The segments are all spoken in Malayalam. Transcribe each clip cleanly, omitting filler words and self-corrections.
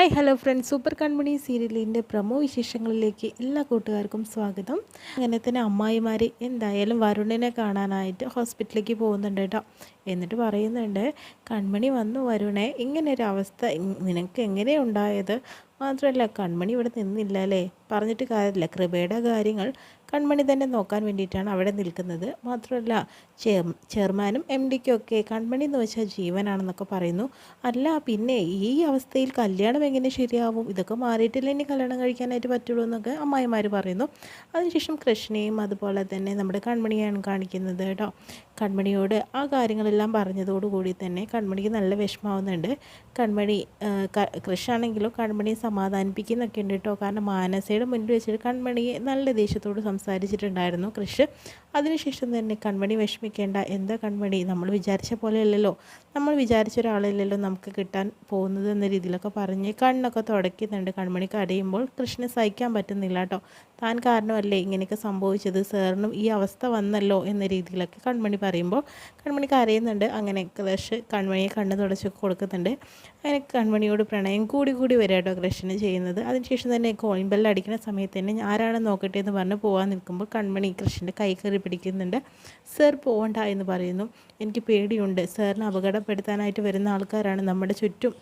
ഹായ് ഹലോ ഫ്രണ്ട്സ്, സൂപ്പർ കൺമണി സീരിയലിൻ്റെ പ്രമോ വിശേഷങ്ങളിലേക്ക് എല്ലാ കൂട്ടുകാർക്കും സ്വാഗതം. അങ്ങനെ തന്നെ അമ്മായിമാർ എന്തായാലും വരുണിനെ കാണാനായിട്ട് ഹോസ്പിറ്റലിലേക്ക് പോകുന്നുണ്ട് കേട്ടോ. എന്നിട്ട് പറയുന്നുണ്ട്, കൺമണി വന്നു വരുണേ, ഇങ്ങനൊരു അവസ്ഥ നിനക്ക് എങ്ങനെയുണ്ടായത്? മാത്രമല്ല കൺമണി ഇവിടെ നിന്നില്ല അല്ലേ? പറഞ്ഞിട്ട് കാര്യമില്ല, കൃപയുടെ കാര്യങ്ങൾ കൺമണി തന്നെ നോക്കാൻ വേണ്ടിയിട്ടാണ് അവിടെ നിൽക്കുന്നത്. മാത്രമല്ല ചെയർമാനും എം ഡിക്കൊക്കെ കൺമണി എന്ന് വെച്ചാൽ ജീവനാണെന്നൊക്കെ പറയുന്നു. അല്ല പിന്നെ ഈ അവസ്ഥയിൽ കല്യാണം എങ്ങനെ ശരിയാവും? ഇതൊക്കെ മാറിയിട്ടില്ല ഇനി കല്യാണം കഴിക്കാനായിട്ട് പറ്റുള്ളൂ എന്നൊക്കെ അമ്മായിമാർ പറയുന്നു. അതിനുശേഷം കൃഷ്ണയും അതുപോലെ തന്നെ നമ്മുടെ കൺമണിയാണ് കാണിക്കുന്നത് കേട്ടോ. കൺമണിയോട് ആ കാര്യങ്ങളെല്ലാം പറഞ്ഞതോടുകൂടി തന്നെ കൺമണിക്ക് നല്ല വിഷമാവുന്നുണ്ട്. കൺമണി കൃഷാണെങ്കിലും കൺമണിയെ സമാധാനിപ്പിക്കുന്നൊക്കെ ഉണ്ട് കേട്ടോ. കാരണം മാനസയുടെ മുന്നിൽ വെച്ചിട്ട് കൺമണിയെ നല്ല ദേഷ്യത്തോട് സംസാരിച്ചിട്ടുണ്ടായിരുന്നു കൃഷ്. അതിനുശേഷം തന്നെ കൺമണി വിഷമിക്കേണ്ട, എന്താ കൺമണി, നമ്മൾ വിചാരിച്ച പോലെയല്ലല്ലോ, നമ്മൾ വിചാരിച്ച ഒരാളല്ലല്ലോ നമുക്ക് കിട്ടാൻ പോകുന്നത് എന്ന രീതിയിലൊക്കെ പറഞ്ഞ് കണ്ണൊക്കെ തുടയ്ക്കുന്നുണ്ട്. കൺമണി കരയുമ്പോൾ കൃഷ്ണന് സഹിക്കാൻ പറ്റുന്നില്ല കേട്ടോ. താൻ കാരണമല്ലേ ഇങ്ങനെയൊക്കെ സംഭവിച്ചത്, സാറിനും ഈ അവസ്ഥ വന്നല്ലോ എന്ന രീതിയിലൊക്കെ കൺമണി പറയുമ്പോൾ കൺമണി കരയുന്നുണ്ട്. അങ്ങനെ കൃഷ് കൺമണിയെ കണ്ണ് തുടച്ച് കൊടുക്കുന്നുണ്ട്. അങ്ങനെ കൺമണിയോട് പ്രണയം കൂടി വരിക കേട്ടോ കൃഷ്ണന് ചെയ്യുന്നത്. അതിനുശേഷം തന്നെ കോളിംഗ് ബെല്ല് അടിക്കുന്ന സമയത്ത് തന്നെ ആരാണ് നോക്കട്ടെ എന്ന് പറഞ്ഞ് പോകാൻ നിൽക്കുമ്പോൾ കൺമണി കൃഷ്ണൻ്റെ കൈ കയറി പിടിക്കുന്നുണ്ട്. സാർ പോകണ്ട എന്ന് പറയുന്നു. എനിക്ക് പേടിയുണ്ട്, സാറിനെ അപകടപ്പെടുത്താനായിട്ട് വരുന്ന ആൾക്കാരാണ് നമ്മുടെ ചുറ്റും,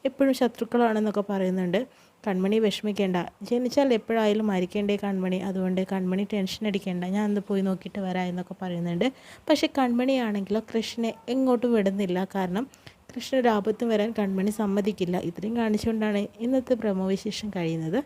എപ്പോഴും ശത്രുക്കളാണെന്നൊക്കെ പറയുന്നുണ്ട്. കൺമണി വിഷമിക്കേണ്ട, ജനിച്ചാൽ എപ്പോഴായാലും മരിക്കേണ്ടേ കൺമണി, അതുകൊണ്ട് കൺമണി ടെൻഷൻ അടിക്കേണ്ട, ഞാൻ ഒന്ന് പോയി നോക്കിയിട്ട് വരാം എന്നൊക്കെ പറയുന്നുണ്ട്. പക്ഷേ കൺമണിയാണെങ്കിലോ കൃഷ്ണനെ എങ്ങോട്ടും വിടുന്നില്ല. കാരണം കൃഷ്ണ ഒരു ആപത്തും വരാൻ കൺമണി സമ്മതിക്കില്ല. ഇത്രയും കാണിച്ചുകൊണ്ടാണ് ഇന്നത്തെ പ്രമോ വിശേഷം കഴിയുന്നത്.